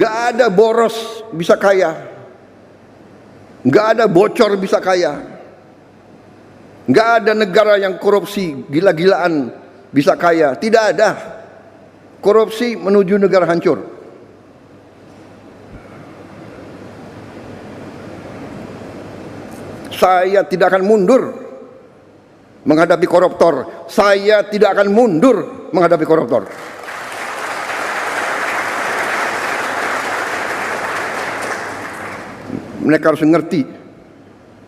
Nggak ada boros bisa kaya, nggak ada bocor bisa kaya, nggak ada negara yang korupsi gila-gilaan bisa kaya. Tidak ada. Korupsi menuju negara hancur. Saya tidak akan mundur menghadapi koruptor. Saya tidak akan mundur menghadapi koruptor. Mereka harus mengerti,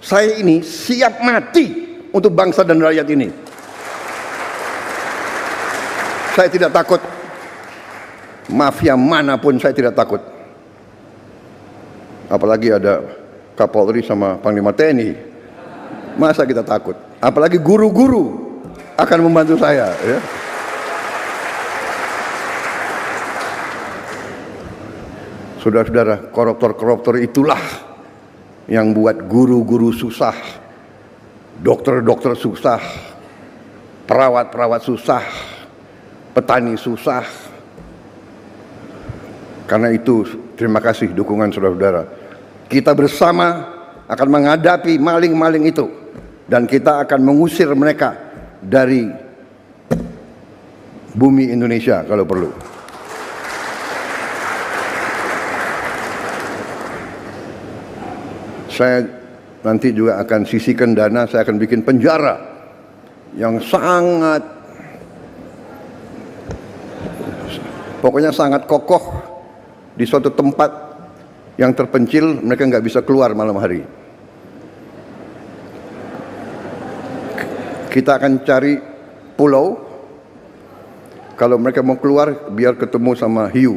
saya ini siap mati untuk bangsa dan rakyat ini. Saya tidak takut. Mafia manapun saya tidak takut. Apalagi ada Kapolri sama Panglima TNI. Masa kita takut? Apalagi guru-guru akan membantu saya, ya. Saudara-saudara, koruptor-koruptor itulah yang buat guru-guru susah, dokter-dokter susah, perawat-perawat susah, petani susah. Karena itu, terima kasih dukungan saudara-saudara. Kita bersama akan menghadapi maling-maling itu, dan kita akan mengusir mereka dari bumi Indonesia kalau perlu. Saya nanti juga akan sisihkan dana, saya akan bikin penjara yang sangat, pokoknya sangat kokoh di suatu tempat yang terpencil, mereka nggak bisa keluar malam hari. Kita akan cari pulau, kalau mereka mau keluar biar ketemu sama hiu.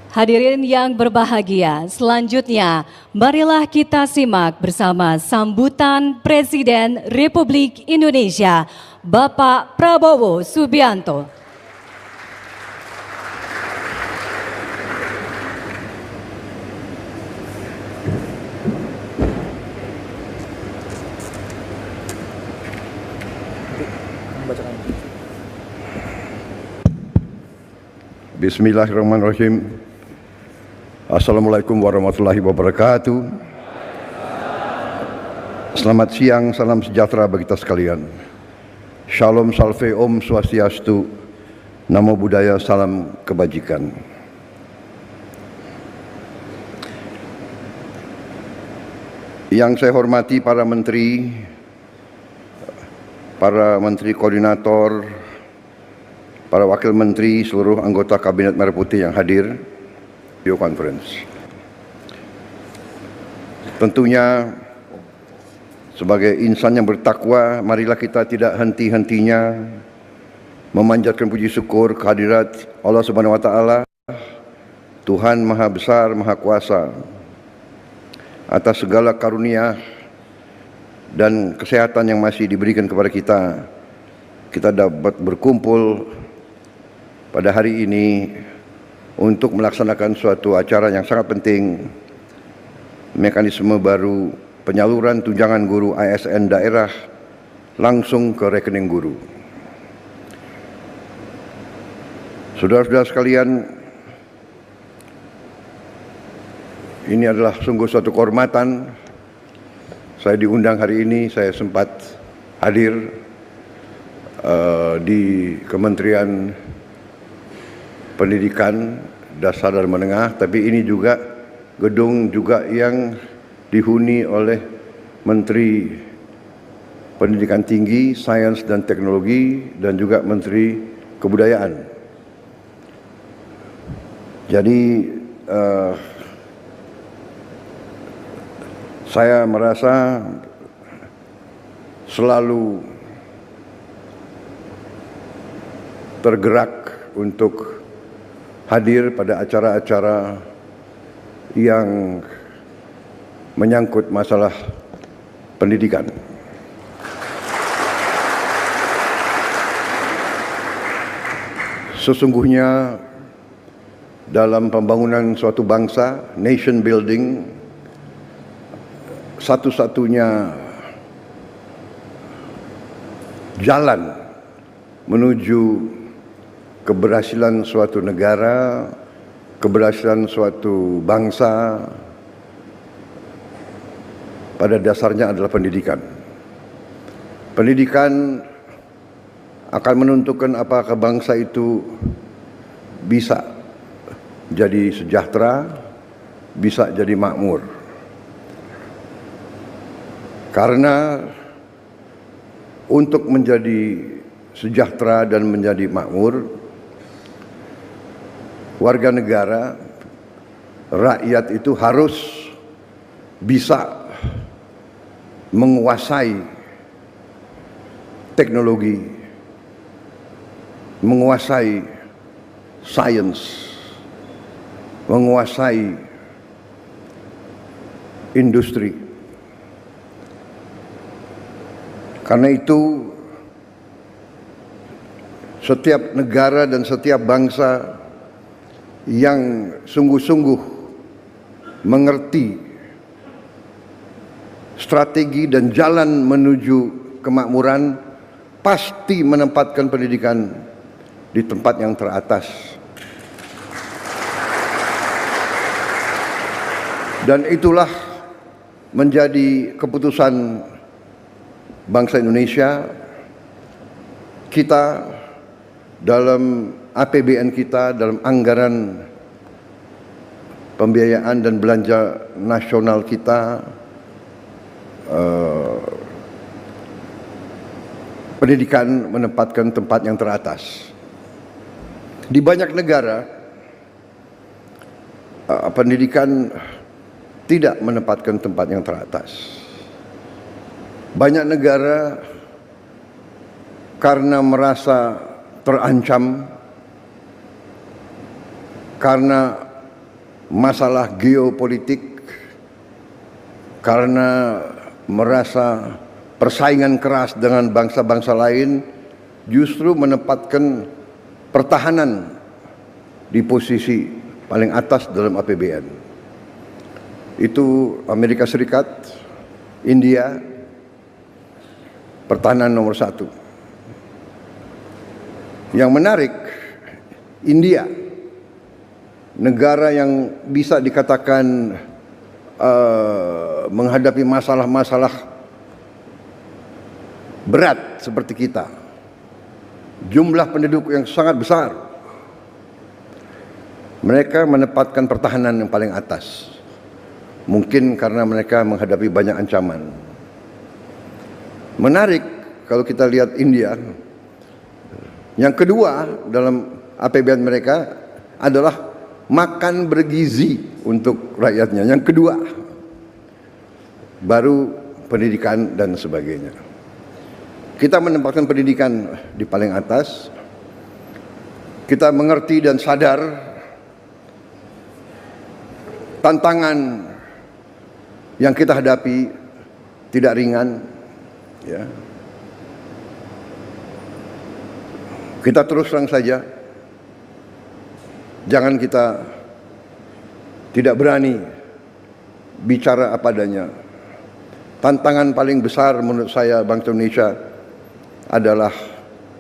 Hadirin yang berbahagia, selanjutnya marilah kita simak bersama sambutan Presiden Republik Indonesia, Bapak Prabowo Subianto. Bismillahirrahmanirrahim. Assalamualaikum warahmatullahi wabarakatuh. Selamat siang, salam sejahtera bagi kita sekalian. Shalom, salve, om swastiastu, namo buddhaya, salam kebajikan. Yang saya hormati para menteri koordinator, para wakil menteri, seluruh anggota Kabinet Merah Putih yang hadir video conference. Tentunya sebagai insan yang bertakwa, marilah kita tidak henti-hentinya memanjatkan puji syukur kehadirat Allah Subhanahu wa taala, Tuhan Maha Besar, Maha Kuasa, atas segala karunia dan kesehatan yang masih diberikan kepada kita. Kita dapat berkumpul pada hari ini untuk melaksanakan suatu acara yang sangat penting, mekanisme baru penyaluran tunjangan guru ASN daerah langsung ke rekening guru. Saudara-saudara sekalian, ini adalah sungguh suatu kehormatan. Saya diundang hari ini, saya sempat hadir di Kementerian Pendidikan Dasar dan Menengah, tapi ini juga gedung juga yang dihuni oleh Menteri Pendidikan Tinggi, Sains dan Teknologi, dan juga Menteri Kebudayaan. Jadi saya merasa selalu tergerak untuk hadir pada acara-acara yang menyangkut masalah pendidikan. Sesungguhnya dalam pembangunan suatu bangsa, nation building, satu-satunya jalan menuju keberhasilan suatu negara, keberhasilan suatu bangsa, pada dasarnya adalah pendidikan. Pendidikan akan menentukan apakah bangsa itu bisa jadi sejahtera, bisa jadi makmur. Karena untuk menjadi sejahtera dan menjadi makmur, warga negara, rakyat itu harus bisa menguasai teknologi, menguasai sains, menguasai industri. Karena itu setiap negara dan setiap bangsa yang sungguh-sungguh mengerti strategi dan jalan menuju kemakmuran pasti menempatkan pendidikan di tempat yang teratas. Dan itulah menjadi keputusan bangsa Indonesia. Kita dalam APBN kita, dalam anggaran pembiayaan dan belanja nasional kita, pendidikan menempatkan tempat yang teratas. Di banyak negara, pendidikan tidak menempatkan tempat yang teratas. Banyak negara karena merasa terancam, karena masalah geopolitik, karena merasa persaingan keras dengan bangsa-bangsa lain, justru menempatkan pertahanan di posisi paling atas dalam APBN. Itu Amerika Serikat, India, pertahanan nomor 1. Yang menarik, India, negara yang bisa dikatakan menghadapi masalah-masalah berat seperti kita, jumlah penduduk yang sangat besar, mereka menempatkan pertahanan yang paling atas. Mungkin karena mereka menghadapi banyak ancaman. Menarik kalau kita lihat India, yang kedua dalam APBN mereka adalah makan bergizi untuk rakyatnya. Yang kedua, baru pendidikan dan sebagainya. Kita menempatkan pendidikan di paling atas. Kita mengerti dan sadar tantangan yang kita hadapi tidak ringan, ya. Kita terus terang saja, jangan kita tidak berani bicara apa adanya. Tantangan paling besar menurut saya bangsa Indonesia adalah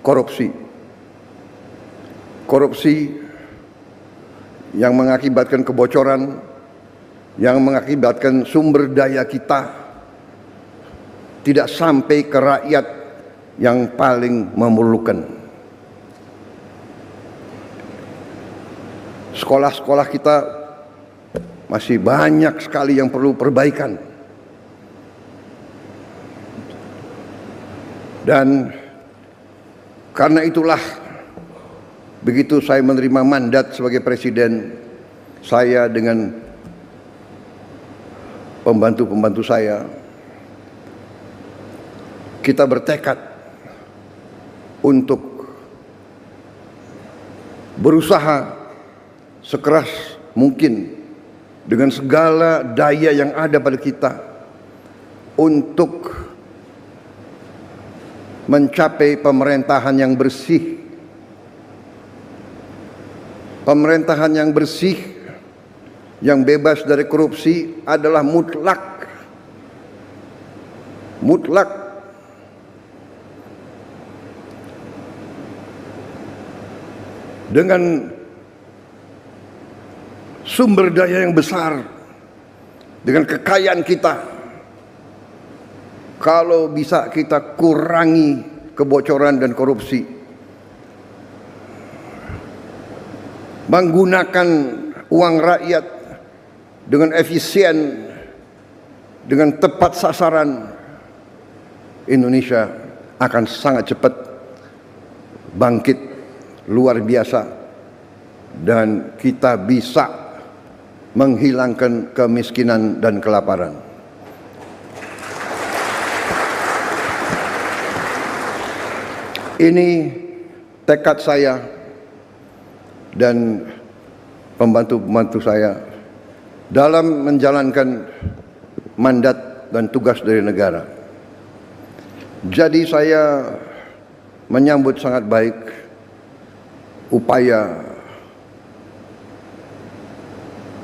korupsi. Korupsi yang mengakibatkan kebocoran, yang mengakibatkan sumber daya kita tidak sampai ke rakyat yang paling memerlukan. Sekolah-sekolah kita masih banyak sekali yang perlu perbaikan. Dan karena itulah, begitu saya menerima mandat sebagai presiden, saya dengan pembantu-pembantu saya, kita bertekad untuk berusaha sekeras mungkin dengan segala daya yang ada pada kita untuk mencapai pemerintahan yang bersih. Pemerintahan yang bersih, yang bebas dari korupsi adalah mutlak. Mutlak. dengan sumber daya yang besar, dengan kekayaan kita, kalau bisa kita kurangi kebocoran dan korupsi, menggunakan uang rakyat dengan efisien, dengan tepat sasaran, Indonesia akan sangat cepat bangkit luar biasa, dan kita bisa menghilangkan kemiskinan dan kelaparan. Ini tekad saya dan pembantu-pembantu saya dalam menjalankan mandat dan tugas dari negara. Jadi saya menyambut sangat baik upaya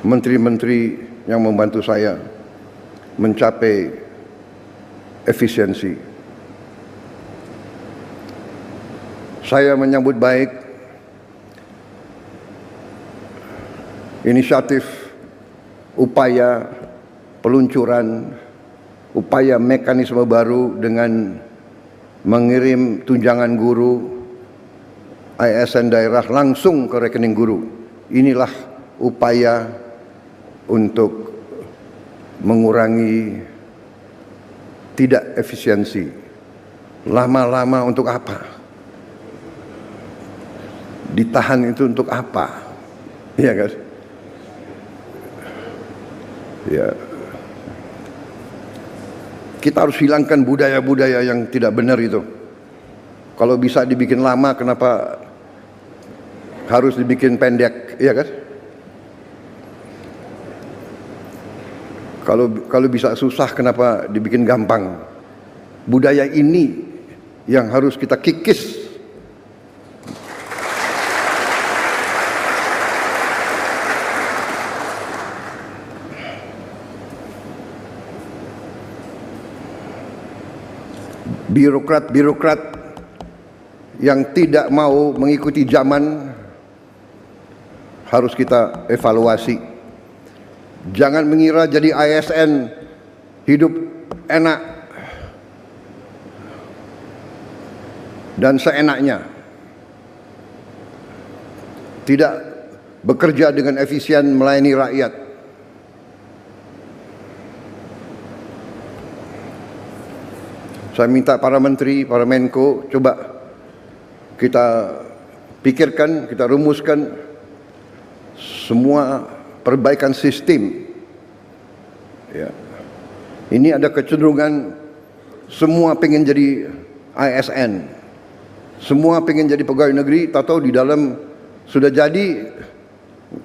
menteri-menteri yang membantu saya mencapai efisiensi. Saya menyambut baik inisiatif, upaya peluncuran, upaya mekanisme baru dengan mengirim tunjangan guru ASN daerah langsung ke rekening guru. Inilah upaya untuk mengurangi tidak efisiensi. Lama-lama untuk apa? Ditahan itu untuk apa? Iya kan? Ya. Kita harus hilangkan budaya-budaya yang tidak benar itu. Kalau bisa dibikin lama, kenapa harus dibikin pendek? Iya kan? Kalau bisa susah, kenapa dibikin gampang? Budaya ini yang harus kita kikis. Birokrat-birokrat yang tidak mau mengikuti zaman harus kita evaluasi. Jangan mengira jadi ASN hidup enak dan seenaknya. Tidak bekerja dengan efisien melayani rakyat. Saya minta para menteri, para Menko, coba kita pikirkan, kita rumuskan semua perbaikan sistem. Ya. Ini ada kecenderungan semua pengen jadi ASN, semua pengen jadi pegawai negeri, tahu di dalam sudah jadi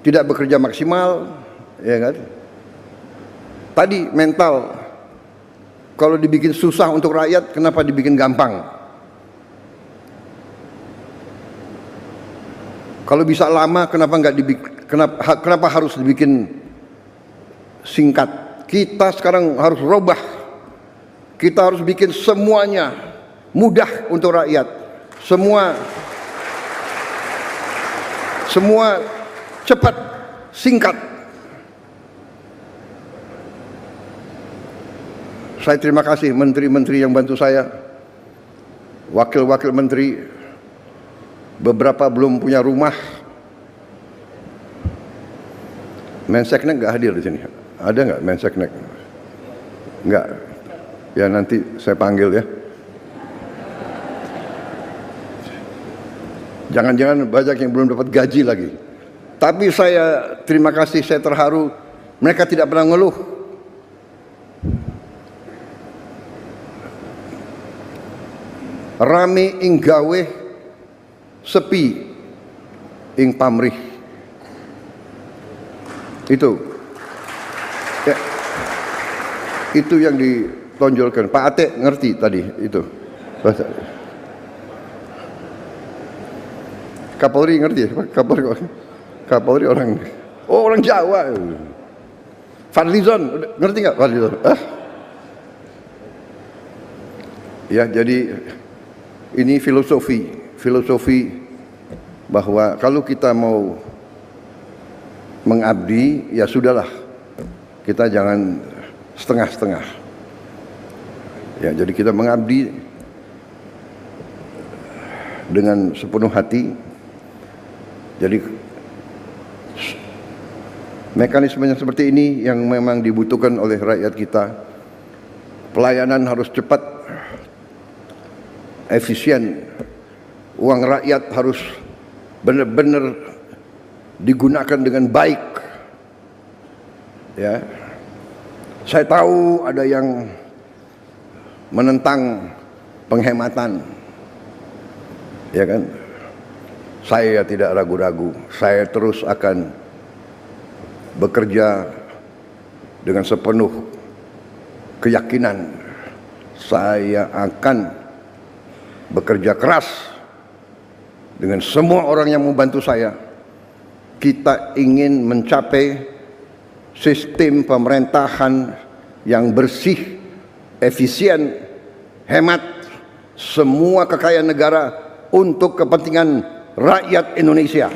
tidak bekerja maksimal, ya kan? Tadi mental. Kalau dibikin susah untuk rakyat, kenapa dibikin gampang? Kalau bisa lama, kenapa harus dibikin singkat? Kita sekarang harus robah. Kita harus bikin semuanya mudah untuk rakyat. Semua cepat, singkat. Saya terima kasih menteri-menteri yang bantu saya, wakil-wakil menteri, beberapa belum punya rumah. Menseknek nggak hadir di sini? Ada nggak Menseknek? Nggak. Ya nanti saya panggil ya. Jangan-jangan banyak yang belum dapat gaji lagi. Tapi saya terima kasih, saya terharu. Mereka tidak pernah ngeluh. Rame ing gawe, sepi ing pamrih. Itu ya, itu yang ditonjolkan. Pak Ate ngerti tadi itu. Kapolri ngerti? Kapolri orang Jawa. Fadlizon ngerti nggak Fadlizon? Ya, jadi ini filosofi bahwa kalau kita mau mengabdi, ya sudahlah, kita jangan setengah-setengah. Ya, jadi kita mengabdi dengan sepenuh hati. Jadi mekanisme yang seperti ini yang memang dibutuhkan oleh rakyat kita. Pelayanan harus cepat, efisien. Uang rakyat harus benar-benar digunakan dengan baik. Ya. Saya tahu ada yang menentang penghematan. Ya kan? Saya tidak ragu-ragu. Saya terus akan bekerja dengan sepenuh keyakinan. Saya akan bekerja keras dengan semua orang yang membantu saya. Kita ingin mencapai sistem pemerintahan yang bersih, efisien, hemat, semua kekayaan negara untuk kepentingan rakyat Indonesia.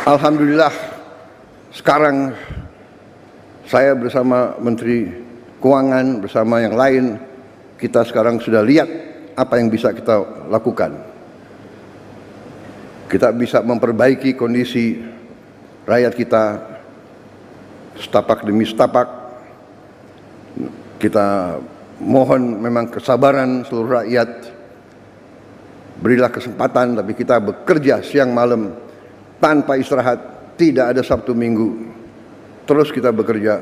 Alhamdulillah, sekarang saya bersama Menteri Keuangan, bersama yang lain, kita sekarang sudah lihat apa yang bisa kita lakukan. Kita bisa memperbaiki kondisi rakyat kita setapak demi setapak. Kita mohon memang kesabaran seluruh rakyat. Berilah kesempatan, tapi kita bekerja siang malam tanpa istirahat, tidak ada Sabtu Minggu. Terus kita bekerja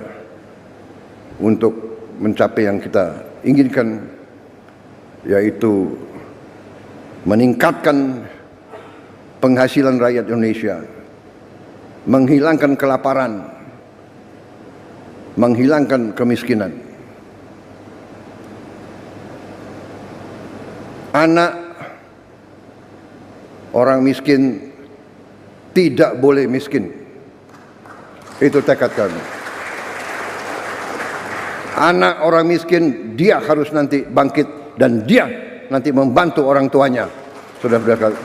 untuk mencapai yang kita inginkan, yaitu meningkatkan penghasilan rakyat Indonesia, menghilangkan kelaparan, menghilangkan kemiskinan. Anak orang miskin tidak boleh miskin. Itu tekad kami. Anak orang miskin, dia harus nanti bangkit dan dia nanti membantu orang tuanya. Saudara-saudara,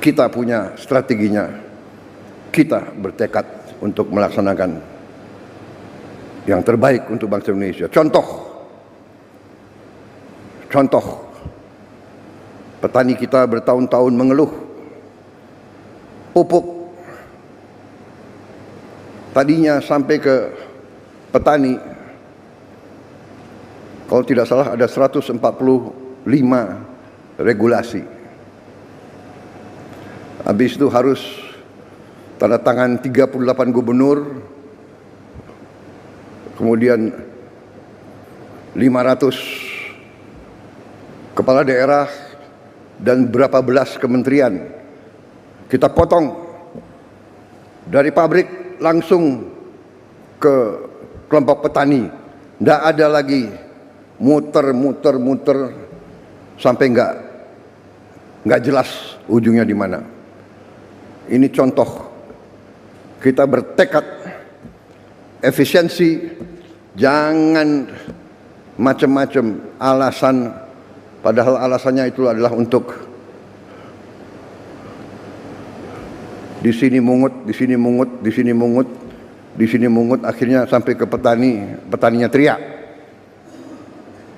kita punya strateginya. Kita bertekad untuk melaksanakan yang terbaik untuk bangsa Indonesia. Contoh, petani kita bertahun-tahun mengeluh pupuk. Tadinya sampai ke petani, kalau tidak salah ada 145 regulasi. Habis itu harus tanda tangan 38 gubernur, kemudian 500 kepala daerah dan berapa belas kementerian. Kita potong dari pabrik langsung ke kelompok petani. Tidak ada lagi muter sampai nggak jelas ujungnya di mana. Ini contoh. Kita bertekad efisiensi, jangan macam-macam alasan, padahal alasannya itu adalah untuk di sini mungut, di sini mungut, di sini mungut, di sini mungut, akhirnya sampai ke petani, petaninya teriak.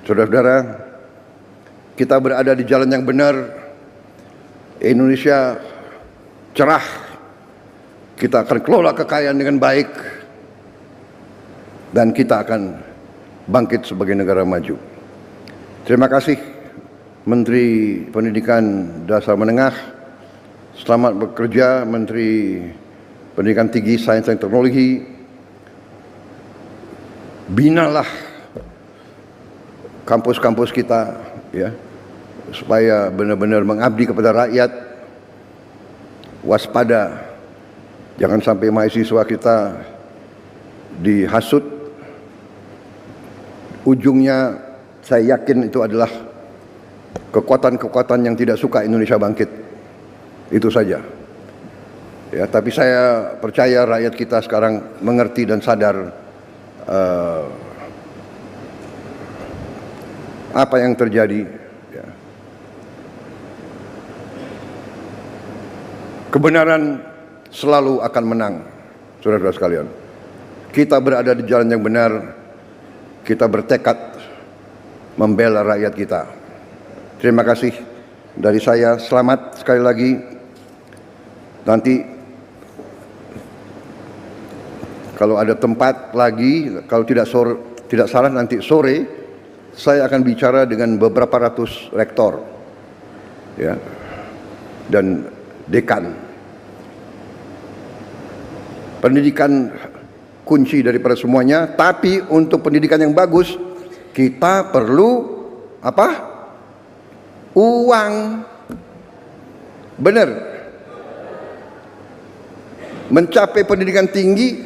Saudara-saudara, kita berada di jalan yang benar. Indonesia cerah. Kita akan kelola kekayaan dengan baik dan kita akan bangkit sebagai negara maju. Terima kasih Menteri Pendidikan Dasar Menengah. Selamat bekerja Menteri Pendidikan Tinggi, Sains dan Teknologi. Binalah kampus-kampus kita, ya, supaya benar-benar mengabdi kepada rakyat. Waspada, jangan sampai mahasiswa kita dihasut. Ujungnya saya yakin itu adalah kekuatan-kekuatan yang tidak suka Indonesia bangkit. Itu saja. Ya, tapi saya percaya rakyat kita sekarang mengerti dan sadar apa yang terjadi. Ya. Kebenaran selalu akan menang, saudara-saudara sekalian. Kita berada di jalan yang benar, kita bertekad membela rakyat kita. Terima kasih dari saya, selamat sekali lagi. Nanti kalau ada tempat lagi, kalau tidak salah nanti sore saya akan bicara dengan beberapa ratus rektor, ya, dan dekan. Pendidikan kunci daripada semuanya, tapi untuk pendidikan yang bagus kita perlu apa? Uang. Benar. Mencapai pendidikan tinggi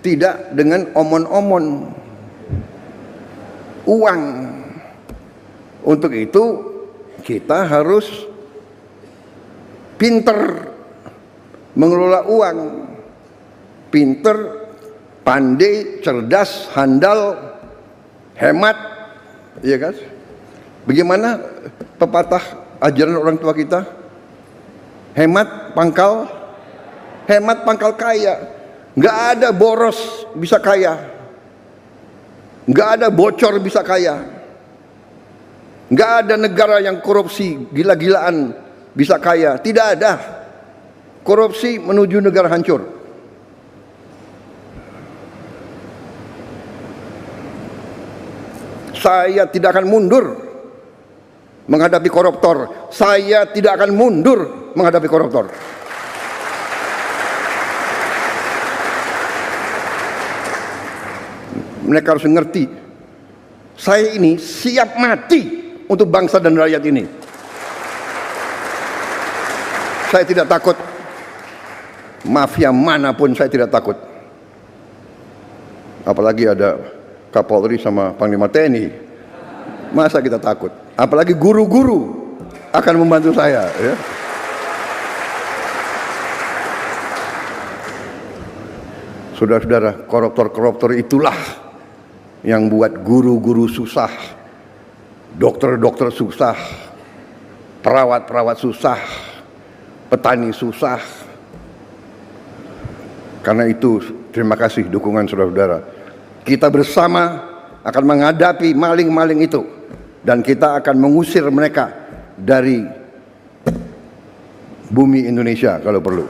tidak dengan omon-omon. Uang. Untuk itu kita harus pinter mengelola uang. Pinter, pandai, cerdas, handal, hemat, iya kan? Bagaimana pepatah ajaran orang tua kita? Hemat pangkal kaya. Nggak ada boros bisa kaya, nggak ada bocor bisa kaya, nggak ada negara yang korupsi gila-gilaan bisa kaya. Tidak ada. Korupsi menuju negara hancur. Saya tidak akan mundur menghadapi koruptor. Saya tidak akan mundur menghadapi koruptor. Mereka harus mengerti, saya ini siap mati untuk bangsa dan rakyat ini. Saya tidak takut. Mafia manapun saya tidak takut. Apalagi ada Kapolri sama Panglima TNI, masa kita takut? Apalagi guru-guru akan membantu saya, ya. Saudara-saudara, koruptor-koruptor itulah yang buat guru-guru susah, dokter-dokter susah, perawat-perawat susah, petani susah. Karena itu terima kasih dukungan saudara-saudara. Kita bersama akan menghadapi maling-maling itu, dan kita akan mengusir mereka dari bumi Indonesia kalau perlu.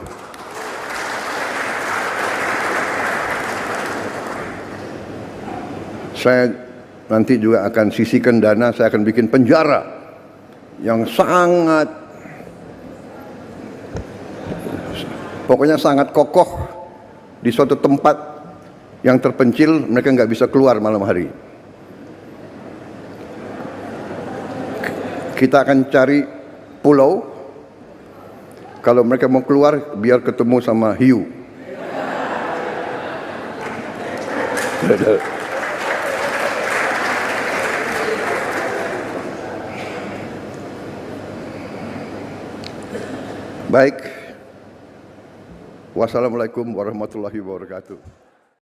Saya nanti juga akan sisihkan dana, saya akan bikin penjara yang pokoknya sangat kokoh di suatu tempat yang terpencil, mereka nggak bisa keluar malam hari. Kita akan cari pulau, kalau mereka mau keluar biar ketemu sama hiu. Baik. Wassalamualaikum warahmatullahi wabarakatuh.